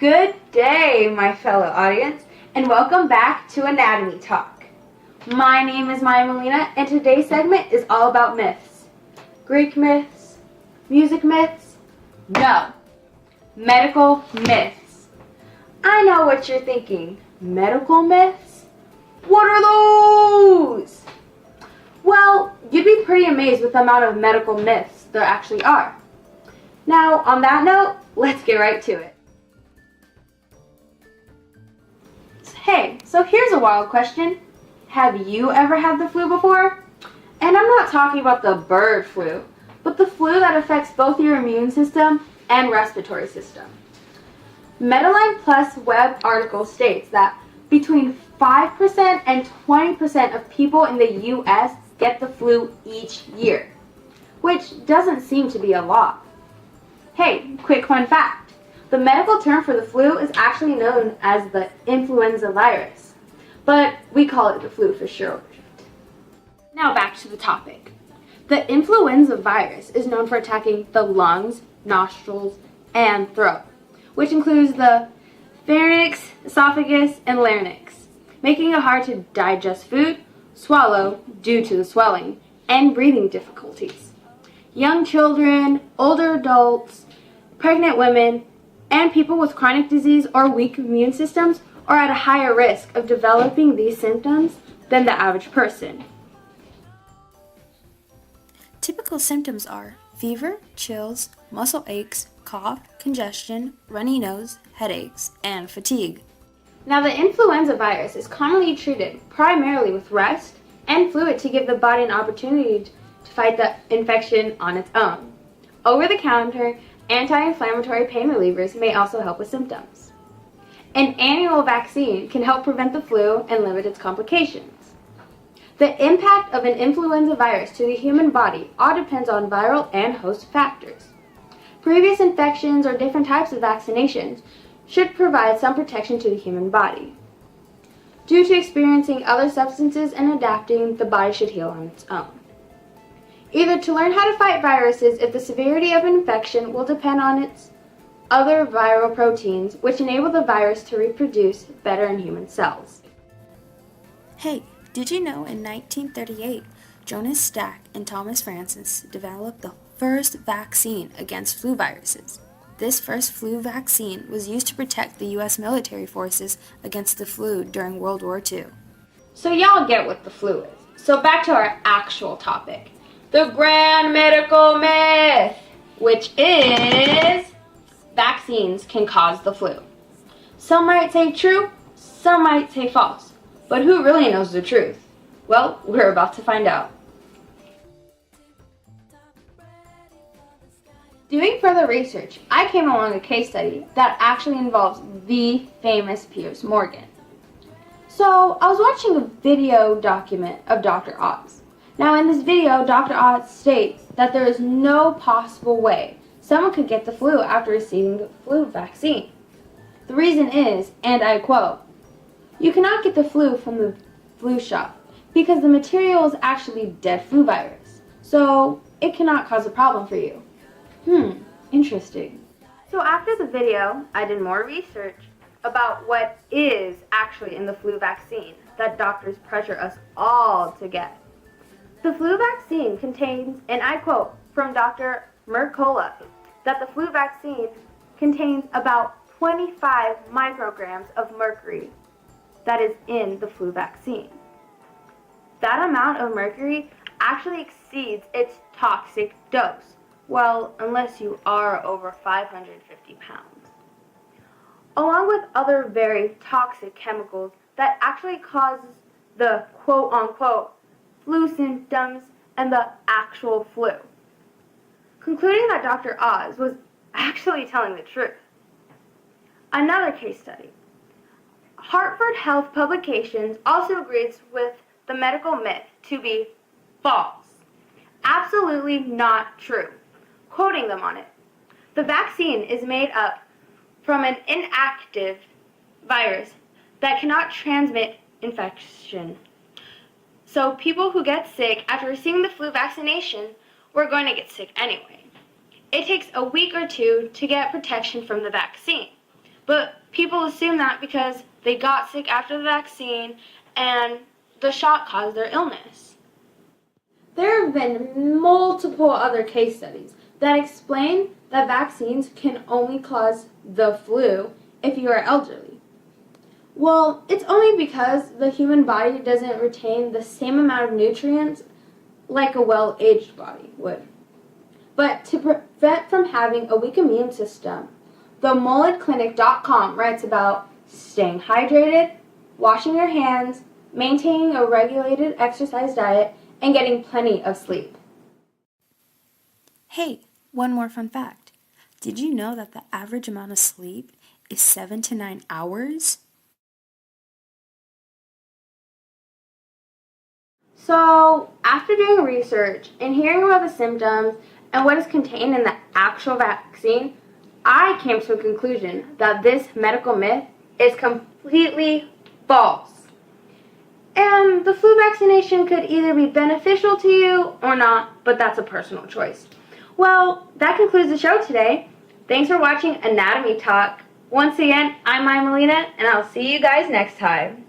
Good day, my fellow audience, and welcome back to Anatomy Talk. My name is Maya Molina, and today's segment is all about myths. Greek myths? Music myths? No. Medical myths. I know what you're thinking. Medical myths? What are those? Well, you'd be pretty amazed with the amount of medical myths there actually are. Now, on that note, let's get right to it. Hey, so here's a wild question. Have you ever had the flu before? And I'm not talking about the bird flu, but the flu that affects both your immune system and respiratory system. Medline Plus web article states that between 5% and 20% of people in the U.S. get the flu each year, which doesn't seem to be a lot. Hey, quick fun fact. The medical term for the flu is actually known as the influenza virus, but we call it the flu for short. Now back to the topic. The influenza virus is known for attacking the lungs, nostrils, and throat, which includes the pharynx, esophagus, and larynx, making it hard to digest food, swallow due to the swelling, and breathing difficulties. Young children, older adults, pregnant women, and people with chronic disease or weak immune systems are at a higher risk of developing these symptoms than the average person. Typical symptoms are fever, chills, muscle aches, cough, congestion, runny nose, headaches, and fatigue. Now, the influenza virus is commonly treated primarily with rest and fluid to give the body an opportunity to fight the infection on its own. Over-the-counter anti-inflammatory pain relievers may also help with symptoms. An annual vaccine can help prevent the flu and limit its complications. The impact of an influenza virus to the human body all depends on viral and host factors. Previous infections or different types of vaccinations should provide some protection to the human body. Due to experiencing other substances and adapting, the body should heal on its own. Either to learn how to fight viruses if the severity of an infection will depend on its other viral proteins, which enable the virus to reproduce better in human cells. Hey, did you know in 1938, Jonas Stack and Thomas Francis developed the first vaccine against flu viruses? This first flu vaccine was used to protect the U.S. military forces against the flu during World War II. So y'all get what the flu is. So back to our actual topic. The grand medical myth, which is vaccines can cause the flu. Some might say true, some might say false. But who really knows the truth? Well, we're about to find out. Doing further research, I came along a case study that actually involves the famous Piers Morgan. So, I was watching a video document of Dr. Oz. Now, in this video, Dr. Oz states that there is no possible way someone could get the flu after receiving the flu vaccine. The reason is, and I quote, "You cannot get the flu from the flu shot because the material is actually dead flu virus, so it cannot cause a problem for you." Interesting. So after the video, I did more research about what is actually in the flu vaccine that doctors pressure us all to get. The flu vaccine contains, and I quote from Dr. Mercola, that the flu vaccine contains about 25 micrograms of mercury that is in the flu vaccine. That amount of mercury actually exceeds its toxic dose. Well, unless you are over 550 pounds. Along with other very toxic chemicals that actually causes the quote-unquote flu symptoms and the actual flu. Concluding that Dr. Oz was actually telling the truth. Another case study. Hartford Health Publications also agrees with the medical myth to be false. Absolutely not true. Quoting them on it. The vaccine is made up from an inactive virus that cannot transmit infection. So people who get sick after receiving the flu vaccination were going to get sick anyway. It takes a week or two to get protection from the vaccine, But people assume that because they got sick after the vaccine and the shot caused their illness. There have been multiple other case studies that explain that vaccines can only cause the flu if you are elderly. Well, it's only because the human body doesn't retain the same amount of nutrients like a well-aged body would. But to prevent from having a weak immune system, the MulletClinic.com writes about staying hydrated, washing your hands, maintaining a regulated exercise diet, and getting plenty of sleep. Hey, one more fun fact. Did you know that the average amount of sleep is 7 to 9 hours? So, after doing research and hearing about the symptoms and what is contained in the actual vaccine, I came to a conclusion that this medical myth is completely false. And the flu vaccination could either be beneficial to you or not, but that's a personal choice. Well, that concludes the show today. Thanks for watching Anatomy Talk. Once again, I'm Melina, and I'll see you guys next time.